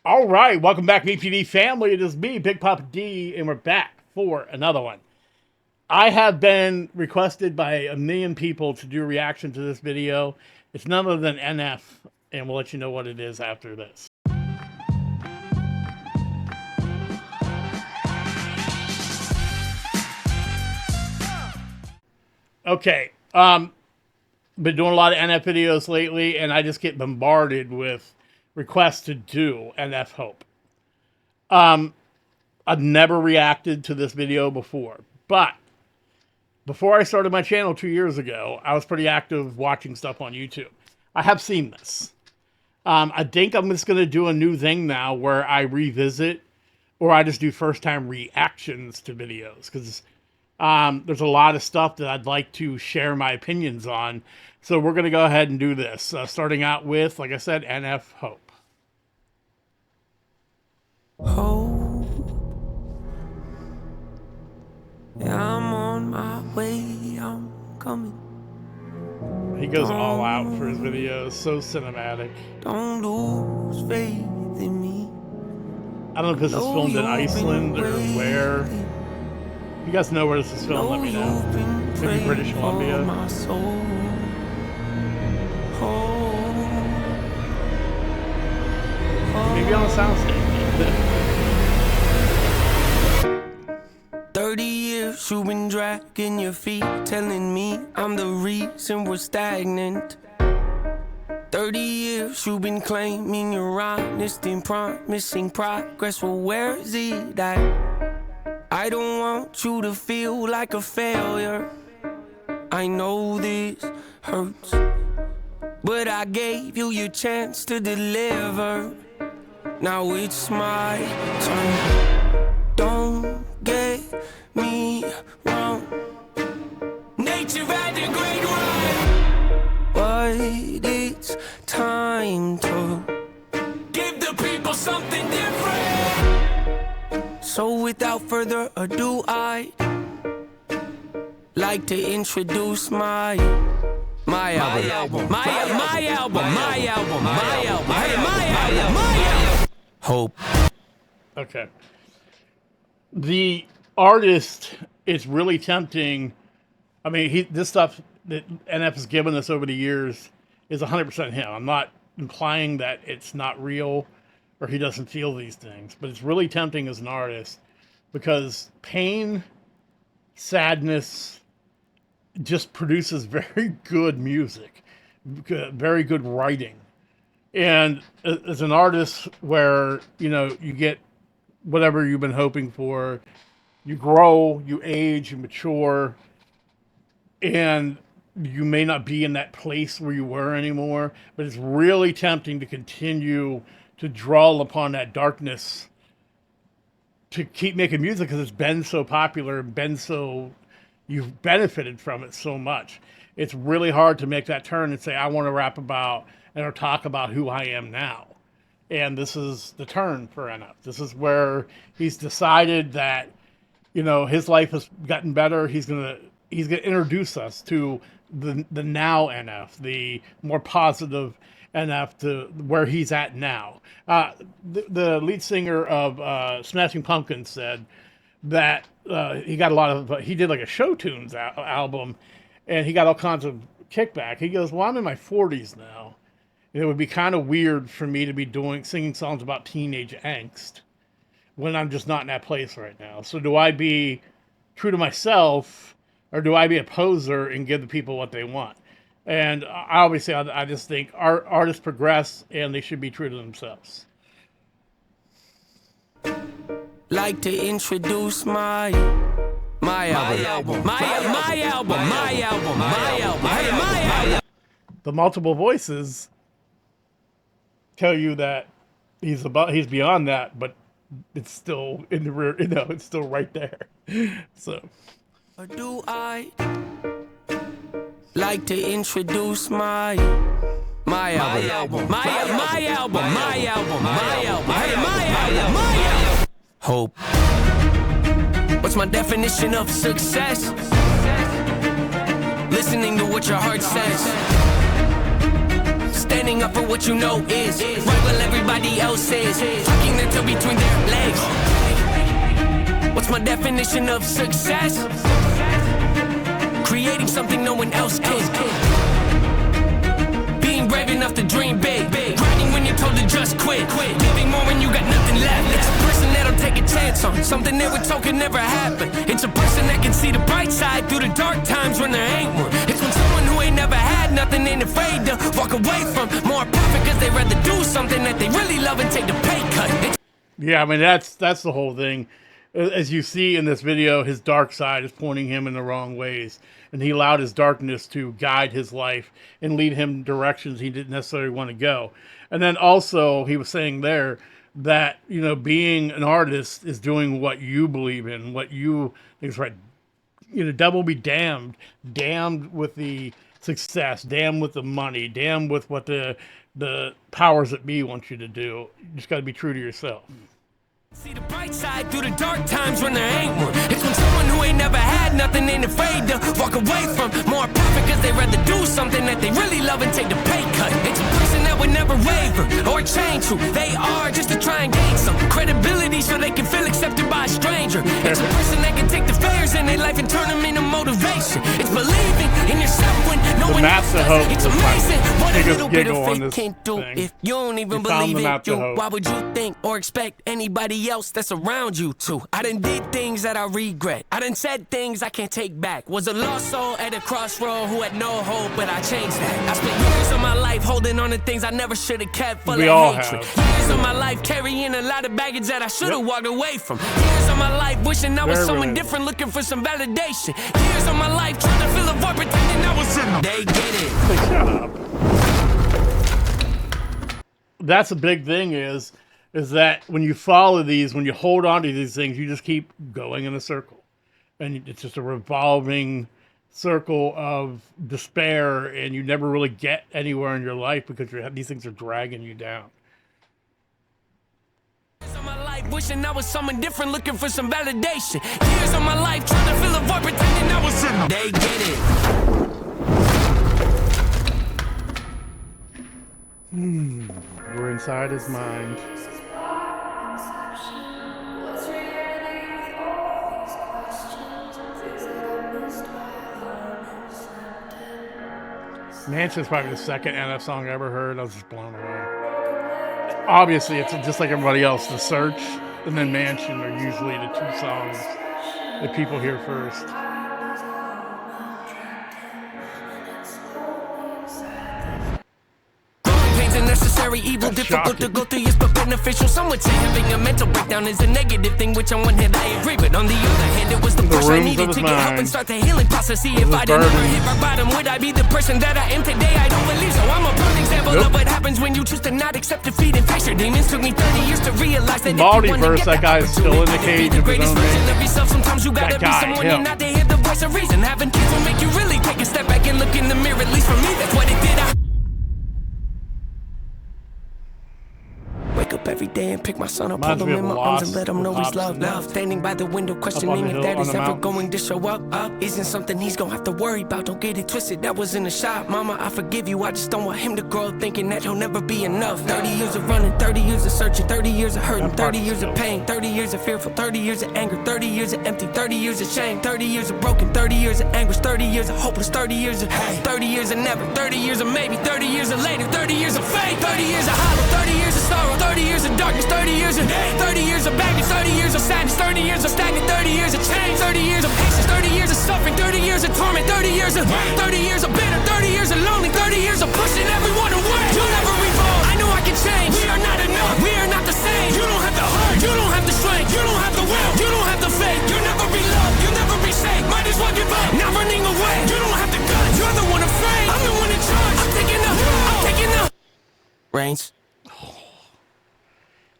All right, welcome back, BPD family. It is me, Big Papa D, and we're back for another one. I have been requested by a million people to do a reaction to this video. It's none other than NF, and we'll let you know what it is after this. Okay, been doing a lot of NF videos lately, and I just get bombarded with requests to do NF Hope. I've never reacted to this video before, but before I started my channel 2 years ago, I was pretty active watching stuff on YouTube. I have seen this. I think I'm just going to do a new thing now where I revisit or I just do first-time reactions to videos, because there's a lot of stuff that I'd like to share my opinions on. So we're going to go ahead and do this, starting out with, like I said, NF Hope. Hope, yeah, I'm on my way, I'm coming. He goes all out for his videos, so cinematic. Don't lose faith in me. I don't know if this is filmed in Iceland or where. If you guys know where this is filmed, let me know. Maybe British Columbia. Maybe on a soundstage. 30 years you've been dragging your feet, telling me I'm the reason we're stagnant. 30 years you've been claiming you're honest and promising progress. Well, where is it at? I don't want you to feel like a failure. I know this hurts, but I gave you your chance to deliver. Now it's my turn. Don't get me wrong. Nature had a great run, but it's time to give the people something different. So without further ado, I'd like to introduce my album. Hope. Okay. The artist, it's really tempting. I mean, this stuff that NF has given us over the years is 100% him. I'm not implying that it's not real or he doesn't feel these things, but it's really tempting as an artist because pain, sadness just produces very good music, very good writing. And as an artist where, you know, you get whatever you've been hoping for, you grow, you age, you mature, and you may not be in that place where you were anymore, but it's really tempting to continue to draw upon that darkness to keep making music because it's been so popular, you've benefited from it so much. It's really hard to make that turn and say, I want to rap about or talk about who I am now. And this is the turn for NF. This is where he's decided that, you know, his life has gotten better. He's gonna introduce us to the now NF, the more positive NF, to where he's at now. The lead singer of Smashing Pumpkins said that he got a lot of, he did like a show tunes album, and he got all kinds of kickback. He goes, well, I'm in my 40s now. And it would be kind of weird for me to be singing songs about teenage angst when I'm just not in that place right now. So do I be true to myself, or do I be a poser and give the people what they want? And obviously, I just think artists progress and they should be true to themselves. Like to introduce my album. The multiple voices tell you that he's beyond that, but it's still in the rear, you know, it's still right there. So, or do I like to introduce my album? Hope. What's my definition of success? Listening to what your heart says. standing up for what you know is right while everybody else is tucking their tail between their legs. What's my definition of success? Creating something no one else can. Being brave enough to dream big. Grinding when you're told to just quit. Giving more when you got nothing left. It's a person that'll take a chance on something they were told could never happen. It's a person that can see the bright side through the dark times when there ain't one. It's when someone who ain't never had nothing ain't afraid to walk away from more profit because they'd rather do something that they really love and take the pay cut. Yeah, I mean, that's the whole thing. As you see in this video, his dark side is pointing him in the wrong ways. And he allowed his darkness to guide his life and lead him directions he didn't necessarily want to go. And then also, he was saying there that, you know, being an artist is doing what you believe in, what you think is right. You know, devil be damned. Damned with the success, damned with the money, damned with what the powers that be want you to do. You just got to be true to yourself. See the bright side through the dark times when there ain't one. It's when someone who ain't never had nothing ain't afraid to walk away from more profit because they'd rather do something that they really love and take the pay cut. It's a person that would never waver or change who they are just to try and gain some credibility so they can feel accepted by a stranger. It's a person that can take the failures in their life and turn them into motivation. It's believing in yourself when no one else does. It's amazing what a little bit of faith can do. If you don't even believe in you, why would you think or expect anybody else that's around you to? I done did things that I regret. I done said things I can't take back. Was a lost soul at a crossroad who had no hope, but I changed that. I spent years of my life holding on to things I never should have kept full of hatred. Years of my life carrying a lot of baggage that I should have walked away from. Years of my life wishing I was someone different, looking for some validation. Years of my life trying to fill a void, pretending I was in. They get it. Shut up. That's a big thing is that when you follow these, when you hold on to these things, you just keep going in a circle. And it's just a revolving circle of despair, and you never really get anywhere in your life because these things are dragging you down. Years of my life wishing I was someone different, looking for some validation. Years of my life trying to fill a void, pretending I was in. They get it. We're inside his mind. Mansion's probably the second NF song I ever heard. I was just blown away. Obviously, it's just like everybody else. The Search and then Mansion are usually the two songs that people hear first. Necessary evil, difficult to go through, yes, but beneficial. Some would say having a mental breakdown is a negative thing, which on one hand I agree, but on the other hand, it was the push I needed to get help and start the healing process. See, if I didn't ever hit my bottom, would I be the person that I am today? I don't believe so. I'm a prime example of what happens when you choose to not accept defeat and face your demons. Took me 30 years to realize that multiverse, that guy is still in the cage of his own thing. Sometimes you gotta be someone and not to hear the voice of reason. Having kids will make you really take a step back and look in the mirror. At least for me, that's what it did. Wake up every day and pick my son up, hold him in my arms and let him know he's loved. Love, standing by the window, questioning if that is ever going to show up. Isn't something he's gonna have to worry about. Don't get it twisted, that was in the shop. Mama, I forgive you, I just don't want him to grow up thinking that he'll never be enough. 30 years of running, 30 years of searching, 30 years of hurting, 30 years of pain, 30 years of fearful, 30 years of anger, 30 years of empty, 30 years of shame, 30 years of broken, 30 years of anguish, 30 years of hopeless, 30 years of hate, 30 years of never, 30 years of maybe, 30 years of later, 30 years of faith, 30 years of hollow, 30 years of sorrow, 30 years of darkness, 30 years of hate, 30 years of baggage, 30 years of sadness, 30 years of stagnant, 30 years of change, 30 years of patience, 30 years of suffering, 30 years of torment, 30 years of 30 years of bitter, 30 years of lonely, 30 years of pushing everyone away. You'll never revolve. I know I can change. We are not enough. We are not the same. You don't have the heart. You don't have the strength. You don't have the will. You don't have the faith. You'll never be loved. You'll never be safe. Might as well give up. Not running away. You don't have the guts. You're the one afraid. I'm the one in charge. I'm taking up. I'm taking up. Reigns.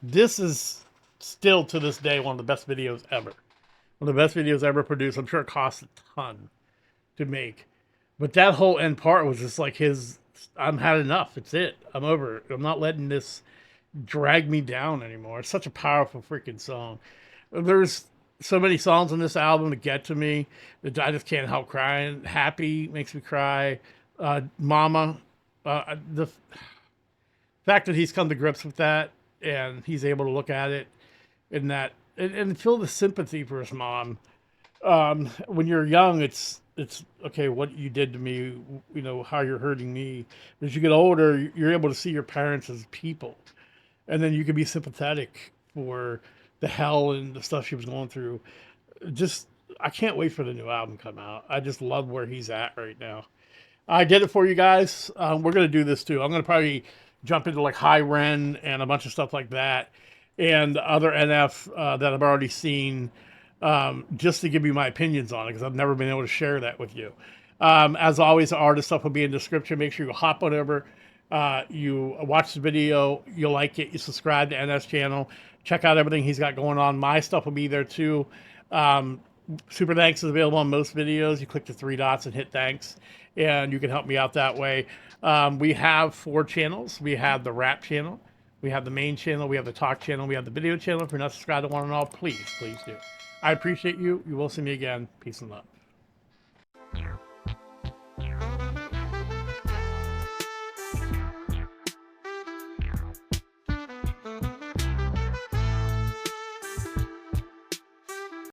This is still to this day one of the best videos ever. One of the best videos ever produced. I'm sure it cost a ton to make. But that whole end part was just like his, I've had enough. It's it. I'm over it. I'm not letting this drag me down anymore. It's such a powerful freaking song. There's so many songs on this album that get to me that I just can't help crying. Happy makes me cry. Mama. fact that he's come to grips with that and he's able to look at it in that and feel the sympathy for his mom. When you're young, it's okay, what you did to me, you know, how you're hurting me. But as you get older, you're able to see your parents as people, and then you can be sympathetic for the hell and the stuff she was going through. Just, I can't wait for the new album to come out. I just love where he's at right now. I did it for you guys. We're gonna do this too. I'm gonna probably jump into like High Ren and a bunch of stuff like that, and other NF that I've already seen, just to give you my opinions on it, because I've never been able to share that with you. As always, the artist stuff will be in the description. Make sure you hop on over, you watch the video, you'll like it, you subscribe to NS channel, check out everything he's got going on. My stuff will be there too. Super thanks is available on most videos. You click the 3 dots and hit thanks, and you can help me out that way. We have 4 channels. We have the rap channel, we have the main channel, we have the talk channel, we have the video channel. If you're not subscribed to one and all, please do. I appreciate you. You will see me again. Peace and love.